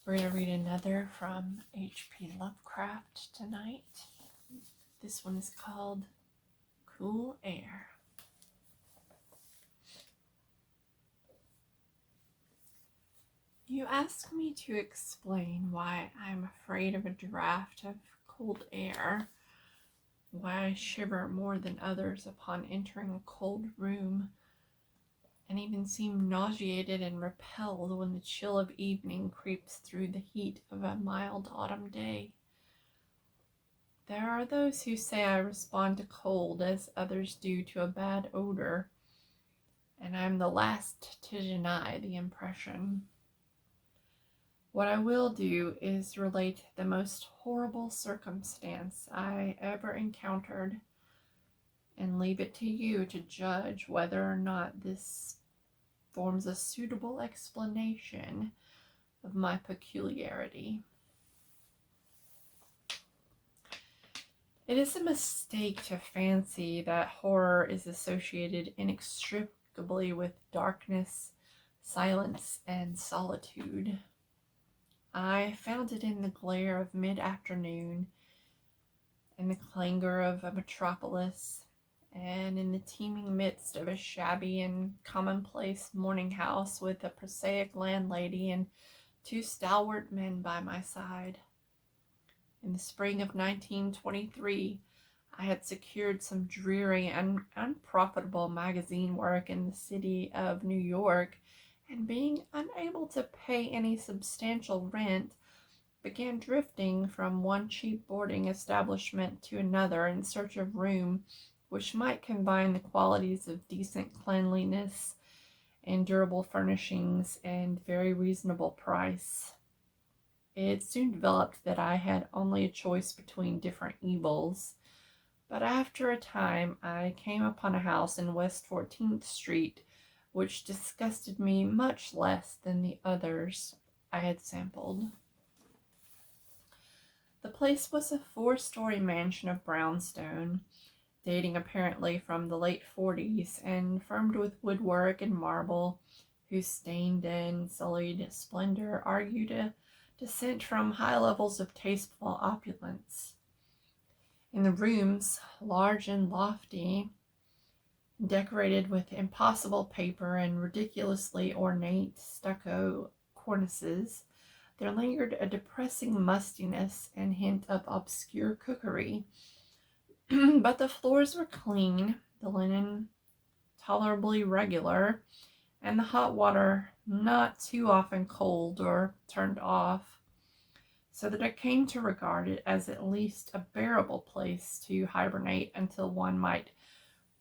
We're going to read another from H.P. Lovecraft tonight. This one is called Cool Air. You ask me to explain why I'm afraid of a draft of cold air, why I shiver more than others upon entering a cold room, and even seem nauseated and repelled when the chill of evening creeps through the heat of a mild autumn day. There are those who say I respond to cold as others do to a bad odor, and I am the last to deny the impression. What I will do is relate the most horrible circumstance I ever encountered, and leave it to you to judge whether or not this forms a suitable explanation of my peculiarity. It is a mistake to fancy that horror is associated inextricably with darkness, silence, and solitude. I found it in the glare of mid-afternoon, in the clangor of a metropolis, and in the teeming midst of a shabby and commonplace morning house with a prosaic landlady and two stalwart men by my side. In the spring of 1923, I had secured some dreary and unprofitable magazine work in the city of New York, and being unable to pay any substantial rent, began drifting from one cheap boarding establishment to another in search of room which might combine the qualities of decent cleanliness and durable furnishings and very reasonable price. It soon developed that I had only a choice between different evils, but after a time I came upon a house in West 14th Street which disgusted me much less than the others I had sampled. The place was a 4-story mansion of brownstone, dating apparently from the late 40s, and firmed with woodwork and marble, whose stained and sullied splendor argued a descent from high levels of tasteful opulence. In the rooms, large and lofty, decorated with impossible paper and ridiculously ornate stucco cornices, there lingered a depressing mustiness and hint of obscure cookery. But the floors were clean, the linen tolerably regular, and the hot water not too often cold or turned off, so that I came to regard it as at least a bearable place to hibernate until one might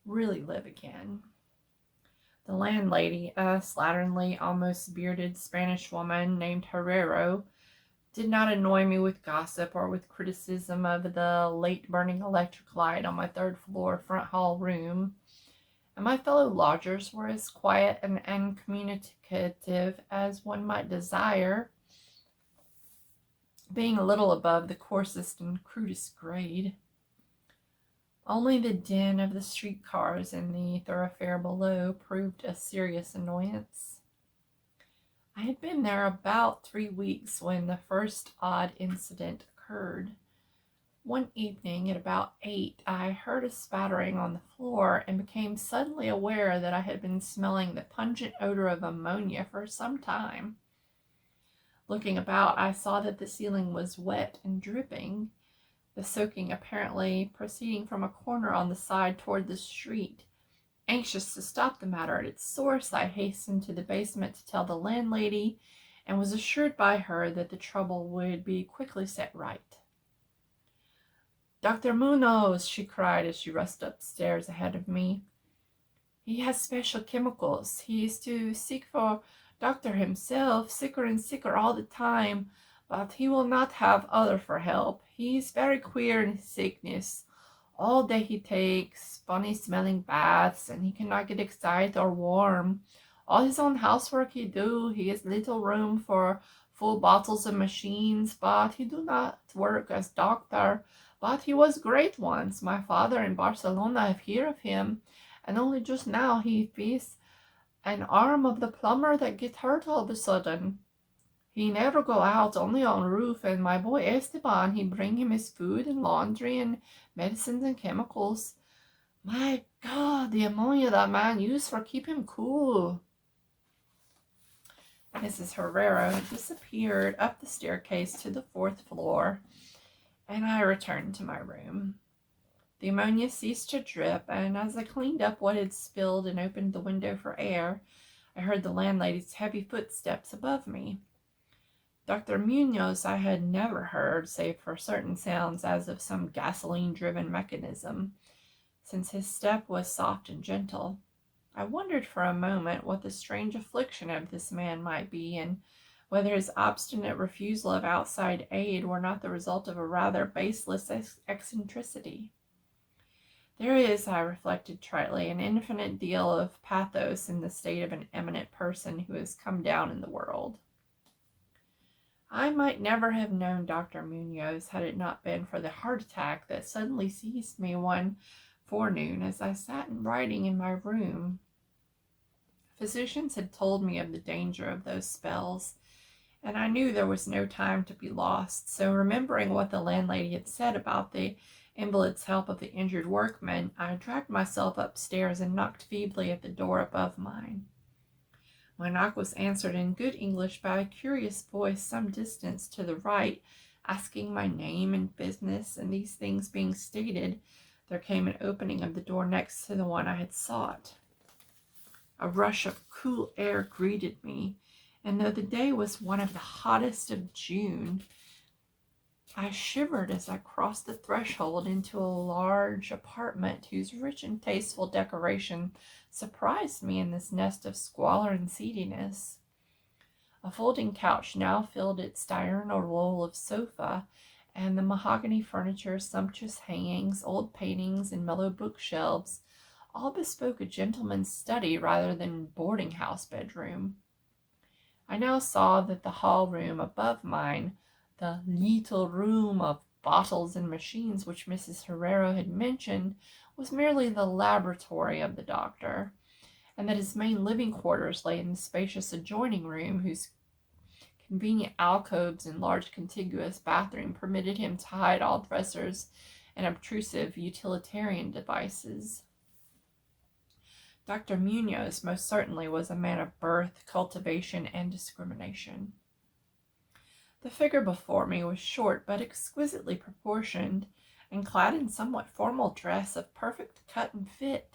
really live again. The landlady, a slatternly, almost bearded Spanish woman named Herrero, did not annoy me with gossip or with criticism of the late-burning electric light on my third-floor front hall room, and my fellow lodgers were as quiet and uncommunicative as one might desire, being a little above the coarsest and crudest grade. Only the din of the streetcars in the thoroughfare below proved a serious annoyance. I had been there about 3 weeks when the first odd incident occurred. One evening at about 8, I heard a spattering on the floor and became suddenly aware that I had been smelling the pungent odor of ammonia for some time. Looking about, I saw that the ceiling was wet and dripping, the soaking apparently proceeding from a corner on the side toward the street. Anxious to stop the matter at its source, I hastened to the basement to tell the landlady, and was assured by her that the trouble would be quickly set right. "Dr. Munoz," she cried as she rushed upstairs ahead of me. "He has special chemicals. He is to seek for doctor himself, sicker and sicker all the time, but he will not have other for help. He is very queer in his sickness. All day he takes funny-smelling baths, and he cannot get excited or warm. All his own housework he do. He has little room for full bottles of machines, but he do not work as doctor. But he was great once. My father in Barcelona have heard of him, and only just now he feels an arm of the plumber that get hurt all of a sudden. He never go out, only on roof, and my boy Esteban, he bring him his food and laundry and medicines and chemicals. My God, the ammonia that man used for keep him cool. Mrs. Herrero had disappeared up the staircase to the 4th floor, and I returned to my room. The ammonia ceased to drip, and as I cleaned up what had spilled and opened the window for air, I heard the landlady's heavy footsteps above me. Dr. Munoz I had never heard, save for certain sounds as of some gasoline-driven mechanism, since his step was soft and gentle. I wondered for a moment what the strange affliction of this man might be, and whether his obstinate refusal of outside aid were not the result of a rather baseless eccentricity. There is, I reflected tritely, an infinite deal of pathos in the state of an eminent person who has come down in the world. I might never have known Dr. Munoz had it not been for the heart attack that suddenly seized me one forenoon as I sat writing in my room. Physicians had told me of the danger of those spells, and I knew there was no time to be lost, so remembering what the landlady had said about the invalid's help of the injured workman, I dragged myself upstairs and knocked feebly at the door above mine. My knock was answered in good English by a curious voice some distance to the right, asking my name and business, and these things being stated, there came an opening of the door next to the one I had sought. A rush of cool air greeted me, and though the day was one of the hottest of June, I shivered as I crossed the threshold into a large apartment whose rich and tasteful decoration surprised me in this nest of squalor and seediness. A folding couch now filled its diurnal role of sofa, and the mahogany furniture, sumptuous hangings, old paintings, and mellow bookshelves all bespoke a gentleman's study rather than boarding-house bedroom. I now saw that the hall room above mine, the little room of bottles and machines which Mrs. Herrero had mentioned, was merely the laboratory of the doctor, and that his main living quarters lay in the spacious adjoining room, whose convenient alcoves and large contiguous bathroom permitted him to hide all dressers and obtrusive utilitarian devices. Dr. Munoz most certainly was a man of birth, cultivation, and discrimination. The figure before me was short but exquisitely proportioned, and clad in somewhat formal dress of perfect cut and fit.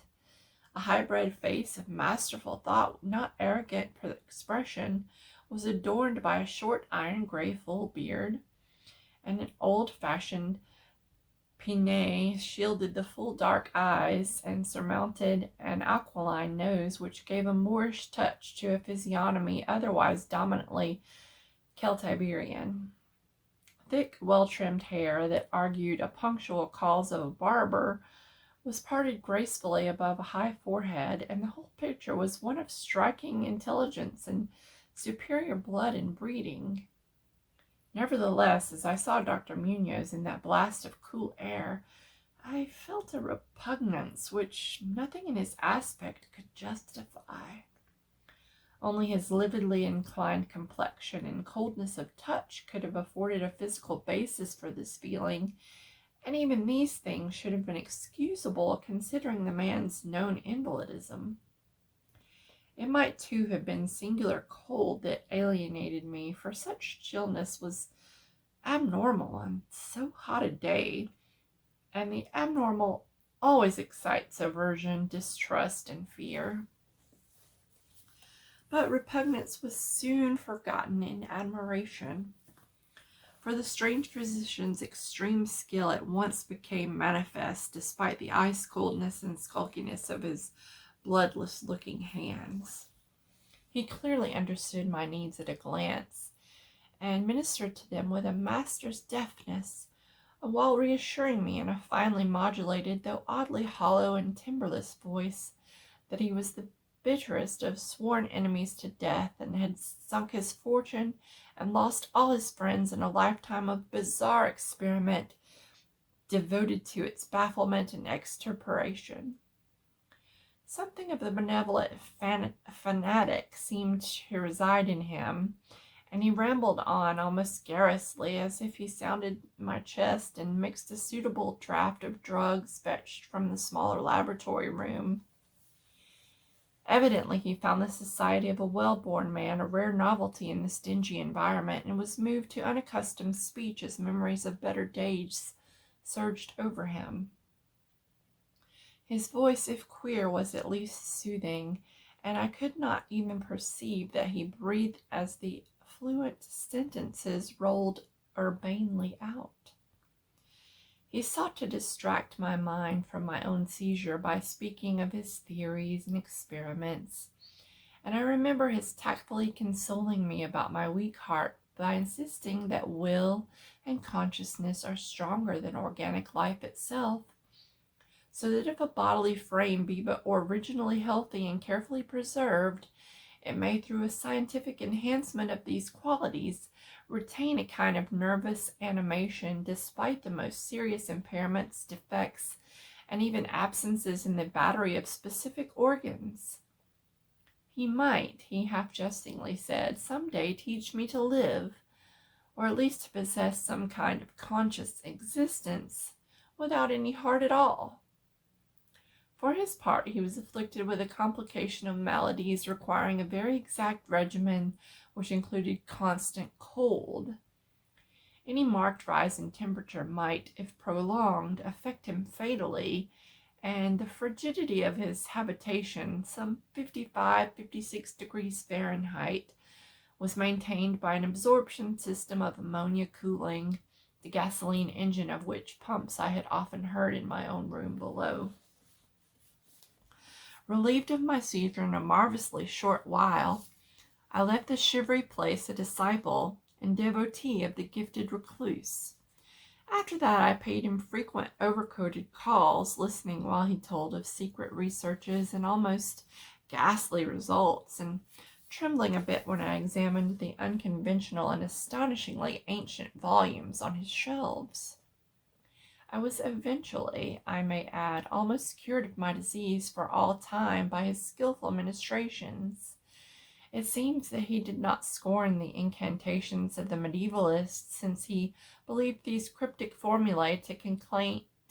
A high-bred face of masterful thought, not arrogant expression, was adorned by a short iron-gray full beard, and an old-fashioned pince shielded the full dark eyes and surmounted an aquiline nose which gave a Moorish touch to a physiognomy otherwise dominantly Celtiberian. Thick, well-trimmed hair that argued a punctual calls of a barber was parted gracefully above a high forehead, and the whole picture was one of striking intelligence and superior blood and breeding. Nevertheless, as I saw Dr. Munoz in that blast of cool air, I felt a repugnance which nothing in his aspect could justify. Only his lividly inclined complexion and coldness of touch could have afforded a physical basis for this feeling, and even these things should have been excusable considering the man's known invalidism. It might too have been singular cold that alienated me, for such chillness was abnormal on so hot a day, and the abnormal always excites aversion, distrust, and fear. But repugnance was soon forgotten in admiration, for the strange physician's extreme skill at once became manifest despite the ice-coldness and skulkiness of his bloodless-looking hands. He clearly understood my needs at a glance, and ministered to them with a master's deftness, while reassuring me in a finely modulated, though oddly hollow and timbreless voice, that he was the bitterest of sworn enemies to death, and had sunk his fortune and lost all his friends in a lifetime of bizarre experiment devoted to its bafflement and extirpation. Something of the benevolent fanatic seemed to reside in him, And he rambled on almost garrulously, as if he sounded my chest and mixed a suitable draught of drugs fetched from the smaller laboratory room. Evidently he found the society of a well-born man a rare novelty in this dingy environment, and was moved to unaccustomed speech as memories of better days surged over him. His voice, if queer, was at least soothing, and I could not even perceive that he breathed as the fluent sentences rolled urbanely out. He sought to distract my mind from my own seizure by speaking of his theories and experiments, and I remember his tactfully consoling me about my weak heart by insisting that will and consciousness are stronger than organic life itself, so that if a bodily frame be but originally healthy and carefully preserved, it may, through a scientific enhancement of these qualities, retain a kind of nervous animation despite the most serious impairments, defects, and even absences in the battery of specific organs. He might, he half-jestingly said, some day teach me to live, or at least to possess some kind of conscious existence, without any heart at all. For his part, he was afflicted with a complication of maladies requiring a very exact regimen, which included constant cold. Any marked rise in temperature might, if prolonged, affect him fatally, and the frigidity of his habitation, some 55-56 degrees Fahrenheit, was maintained by an absorption system of ammonia cooling, the gasoline engine of which pumps I had often heard in my own room below. Relieved of my seizure in a marvelously short while, I left the shivery place a disciple and devotee of the gifted recluse. After that I paid him frequent overcoated calls, listening while he told of secret researches and almost ghastly results, and trembling a bit when I examined the unconventional and astonishingly ancient volumes on his shelves. I was eventually, I may add, almost cured of my disease for all time by his skillful ministrations. It seems that he did not scorn the incantations of the medievalists, since he believed these cryptic formulae to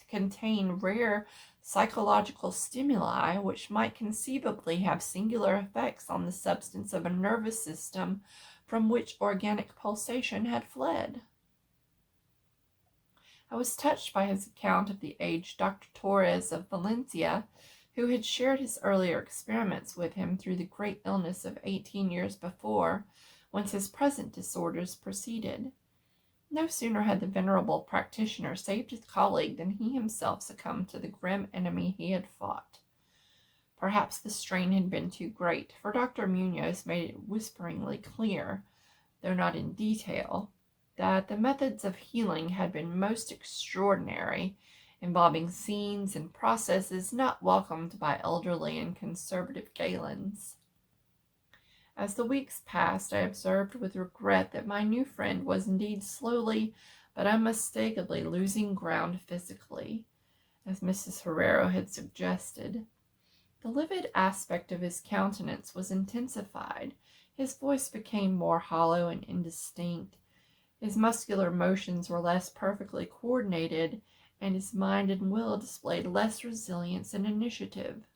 contain rare psychological stimuli which might conceivably have singular effects on the substance of a nervous system from which organic pulsation had fled. I was touched by his account of the aged Dr. Torres of Valencia, who had shared his earlier experiments with him through the great illness of 18 years before, whence his present disorders proceeded. No sooner had the venerable practitioner saved his colleague than he himself succumbed to the grim enemy he had fought. Perhaps the strain had been too great, for Dr. Munoz made it whisperingly clear, though not in detail, that the methods of healing had been most extraordinary, involving scenes and processes not welcomed by elderly and conservative Galens. As the weeks passed, I observed with regret that my new friend was indeed slowly but unmistakably losing ground physically, as Mrs. Herrero had suggested. The livid aspect of his countenance was intensified, his voice became more hollow and indistinct, his muscular motions were less perfectly coordinated, and his mind and will displayed less resilience and initiative.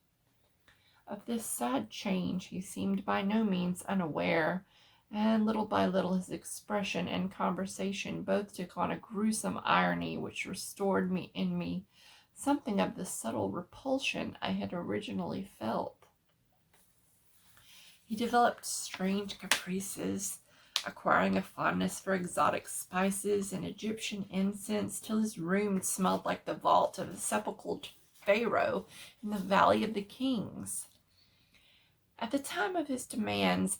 Of this sad change he seemed by no means unaware, and little by little his expression and conversation both took on a gruesome irony which restored in me something of the subtle repulsion I had originally felt. He developed strange caprices, acquiring a fondness for exotic spices and Egyptian incense, till his room smelled like the vault of a sepulchred pharaoh in the Valley of the Kings. At the time of his demands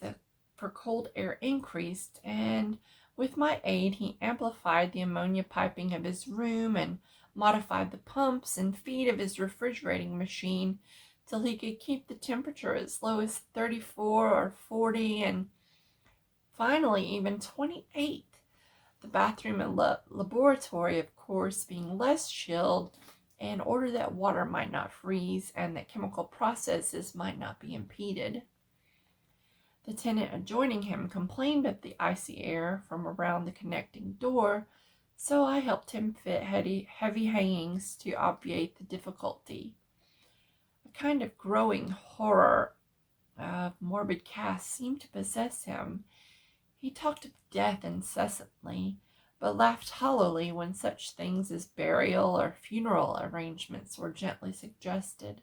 for cold air increased, and with my aid he amplified the ammonia piping of his room and modified the pumps and feed of his refrigerating machine till he could keep the temperature as low as 34 or 40 and finally even 28. The bathroom and laboratory, of course, being less chilled in order that water might not freeze and that chemical processes might not be impeded. The tenant adjoining him complained of the icy air from around the connecting door, so I helped him fit heavy hangings to obviate the difficulty. A kind of growing horror of morbid cast seemed to possess him. He talked of death incessantly, but laughed hollowly when such things as burial or funeral arrangements were gently suggested.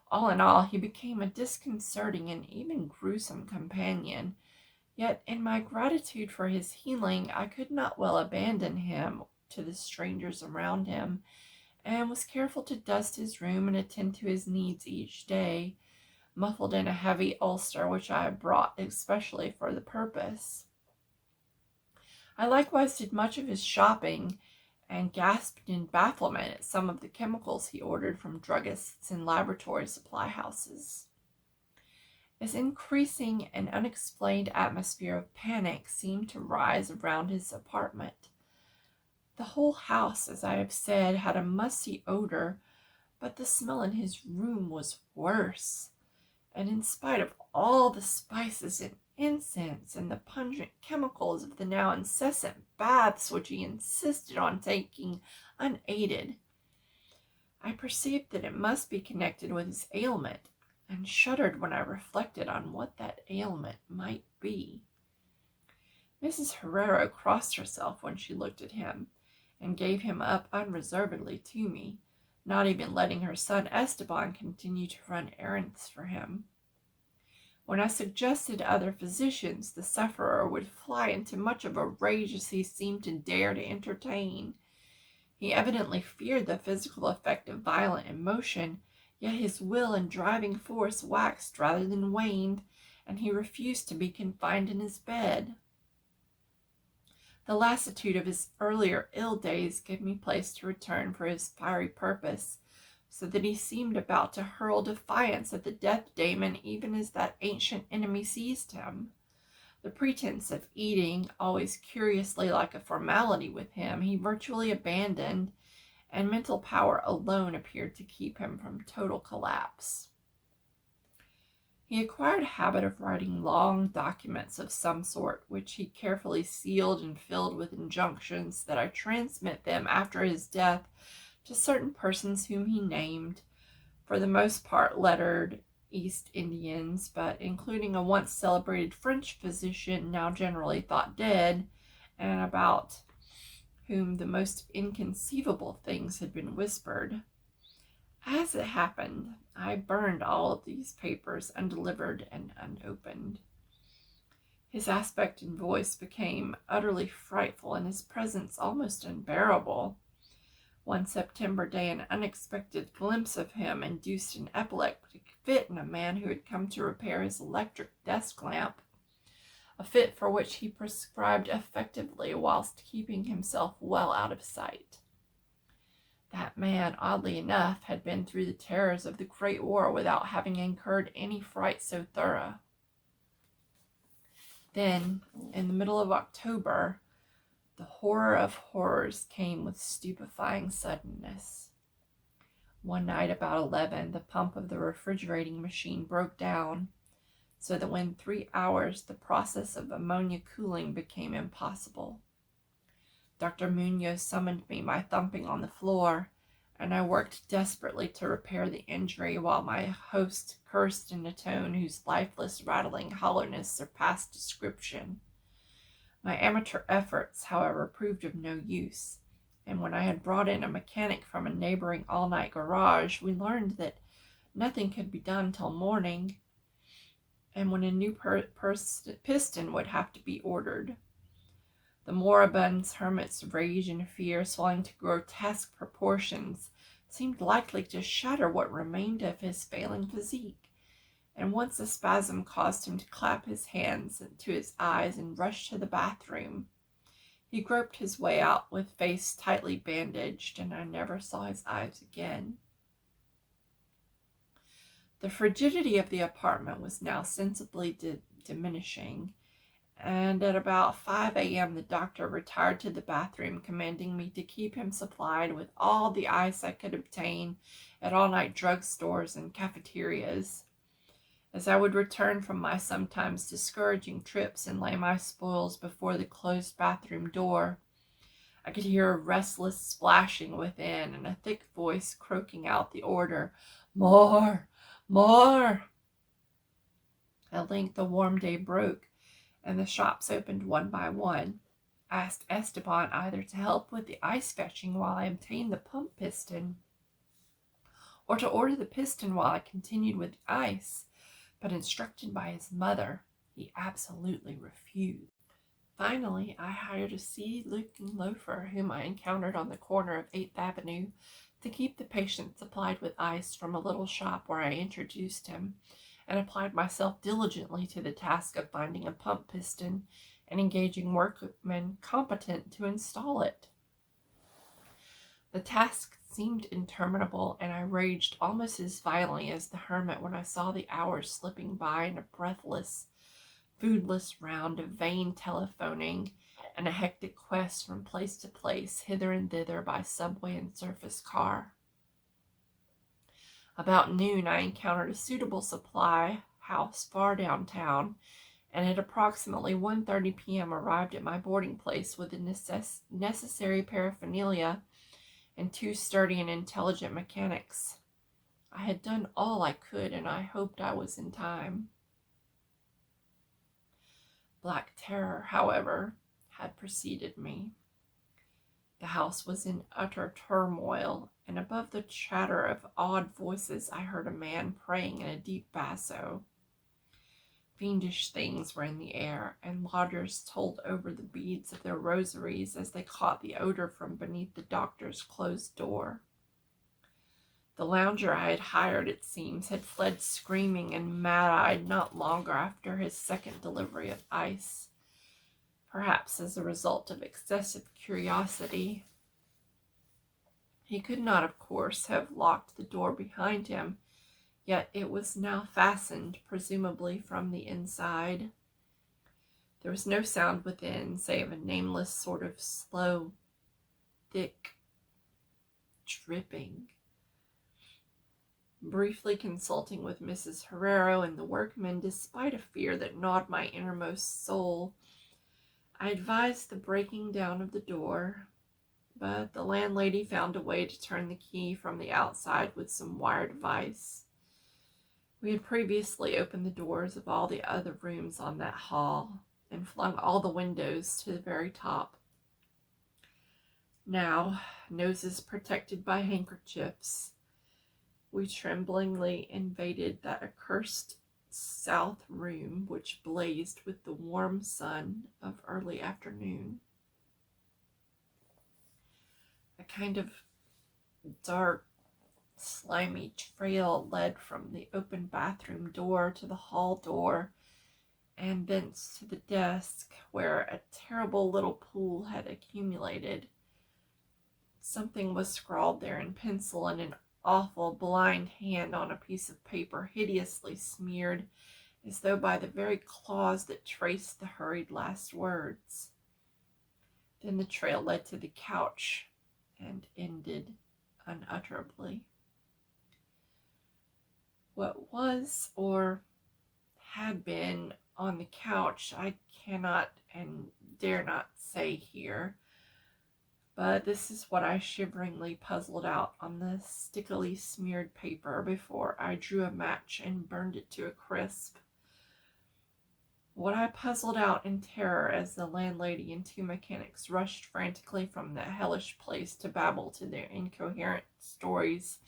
All in all, he became a disconcerting and even gruesome companion, yet in my gratitude for his healing, I could not well abandon him to the strangers around him, and was careful to dust his room and attend to his needs each day, muffled in a heavy ulster which I had brought especially for the purpose. I likewise did much of his shopping, and gasped in bafflement at some of the chemicals he ordered from druggists and laboratory supply houses. His increasing and unexplained atmosphere of panic seemed to rise around his apartment. The whole house, as I have said, had a musty odor, but the smell in his room was worse, and in spite of all the spices and incense and the pungent chemicals of the now incessant baths which he insisted on taking unaided, I perceived that it must be connected with his ailment, and shuddered when I reflected on what that ailment might be. Mrs. Herrera crossed herself when she looked at him, and gave him up unreservedly to me, not even letting her son Esteban continue to run errands for him. When I suggested other physicians, the sufferer would fly into much of a rage as he seemed to dare to entertain. He evidently feared the physical effect of violent emotion, yet his will and driving force waxed rather than waned, and he refused to be confined in his bed. The lassitude of his earlier ill days gave me place to return for his fiery purpose, so that he seemed about to hurl defiance at the death daemon even as that ancient enemy seized him. The pretense of eating, always curiously like a formality with him, he virtually abandoned, and mental power alone appeared to keep him from total collapse. He acquired a habit of writing long documents of some sort, which he carefully sealed and filled with injunctions that I transmit them after his death to certain persons whom he named, for the most part lettered East Indians, but including a once celebrated French physician now generally thought dead, and about whom the most inconceivable things had been whispered. As it happened, I burned all of these papers undelivered and unopened. His aspect and voice became utterly frightful, and his presence almost unbearable. One September day, an unexpected glimpse of him induced an epileptic fit in a man who had come to repair his electric desk lamp, a fit for which he prescribed effectively whilst keeping himself well out of sight. That man, oddly enough, had been through the terrors of the Great War without having incurred any fright so thorough. Then, in the middle of October, the horror of horrors came with stupefying suddenness. One night about 11, the pump of the refrigerating machine broke down, so that within 3 hours the process of ammonia cooling became impossible. Dr. Munoz summoned me by thumping on the floor, and I worked desperately to repair the injury while my host cursed in a tone whose lifeless, rattling hollowness surpassed description. My amateur efforts, however, proved of no use, and when I had brought in a mechanic from a neighboring all-night garage, we learned that nothing could be done till morning, and when a new piston would have to be ordered. The moribund hermit's rage and fear, swelling to grotesque proportions, seemed likely to shatter what remained of his failing physique, and once a spasm caused him to clap his hands to his eyes and rush to the bathroom. He groped his way out with face tightly bandaged, and I never saw his eyes again. The frigidity of the apartment was now sensibly diminishing, and at about 5 a.m. the doctor retired to the bathroom, commanding me to keep him supplied with all the ice I could obtain at all-night drug stores and cafeterias. As I would return from my sometimes discouraging trips and lay my spoils before the closed bathroom door, I could hear a restless splashing within and a thick voice croaking out the order, "More! More!" At length the warm day broke, and the shops opened one by one. I asked Esteban either to help with the ice fetching while I obtained the pump piston, or to order the piston while I continued with the ice, but instructed by his mother, he absolutely refused. Finally, I hired a seedy-looking loafer whom I encountered on the corner of 8th Avenue to keep the patient supplied with ice from a little shop where I introduced him, and applied myself diligently to the task of finding a pump piston and engaging workmen competent to install it. The task seemed interminable, and I raged almost as violently as the hermit when I saw the hours slipping by in a breathless, foodless round of vain telephoning and a hectic quest from place to place, hither and thither by subway and surface car. About noon, I encountered a suitable supply house far downtown, and at approximately 1:30 p.m. arrived at my boarding place with the necessary paraphernalia and 2 sturdy and intelligent mechanics. I had done all I could, and I hoped I was in time. Black terror, however, had preceded me. The house was in utter turmoil, and above the chatter of odd voices I heard a man praying in a deep basso. Fiendish things were in the air, and lodgers told over the beads of their rosaries as they caught the odor from beneath the doctor's closed door. The lounger I had hired, it seems, had fled screaming and mad-eyed not long after his second delivery of ice, perhaps as a result of excessive curiosity. He could not, of course, have locked the door behind him, yet it was now fastened, presumably from the inside. There was no sound within, save a nameless sort of slow, thick dripping. Briefly consulting with Mrs. Herrero and the workmen, despite a fear that gnawed my innermost soul, I advised the breaking down of the door, but the landlady found a way to turn the key from the outside with some wired vice. We had previously opened the doors of all the other rooms on that hall and flung all the windows to the very top. Now, noses protected by handkerchiefs, we tremblingly invaded that accursed south room which blazed with the warm sun of early afternoon. A kind of dark, slimy trail led from the open bathroom door to the hall door, and thence to the desk where a terrible little pool had accumulated. Something was scrawled there in pencil, and an awful blind hand on a piece of paper, hideously smeared, as though by the very claws that traced the hurried last words. Then the trail led to the couch and ended unutterably. What was or had been on the couch I cannot and dare not say here, but this is what I shiveringly puzzled out on the stickily smeared paper before I drew a match and burned it to a crisp. What I puzzled out in terror as the landlady and 2 mechanics rushed frantically from that hellish place to babble to their incoherent stories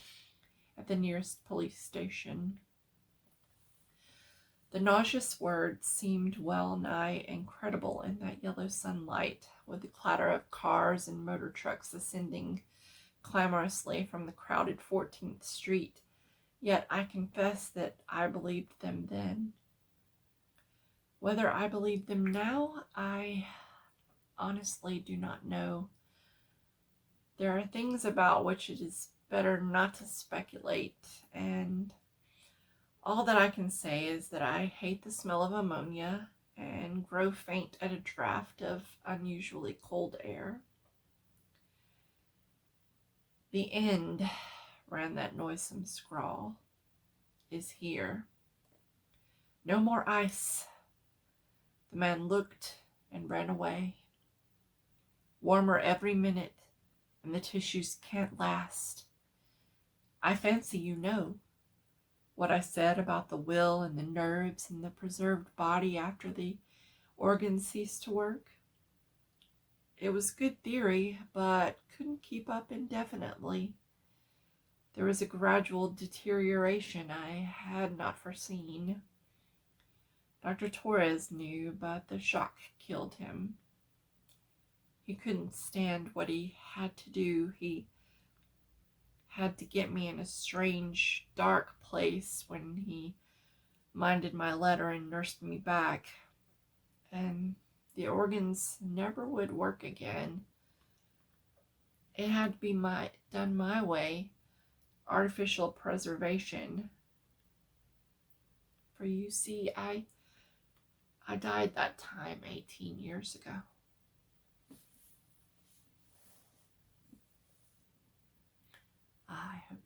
at the nearest police station. The nauseous words seemed well nigh incredible in that yellow sunlight, with the clatter of cars and motor trucks ascending clamorously from the crowded 14th Street, yet I confess that I believed them then. Whether I believe them now, I honestly do not know. There are things about which it is better not to speculate, and all that I can say is that I hate the smell of ammonia and grow faint at a draught of unusually cold air. "The end," ran that noisome scrawl, "is here. No more ice. The man looked and ran away. Warmer every minute, and the tissues can't last. I fancy you know what I said about the will and the nerves and the preserved body after the organs cease to work. It was good theory, but couldn't keep up indefinitely. There was a gradual deterioration I had not foreseen. Dr. Torres knew, but the shock killed him. He couldn't stand what he had to do. He had to get me in a strange, dark place when he minded my letter and nursed me back. And the organs never would work again. It had to be done my way, artificial preservation. For you see, I died that time 18 years ago. I hope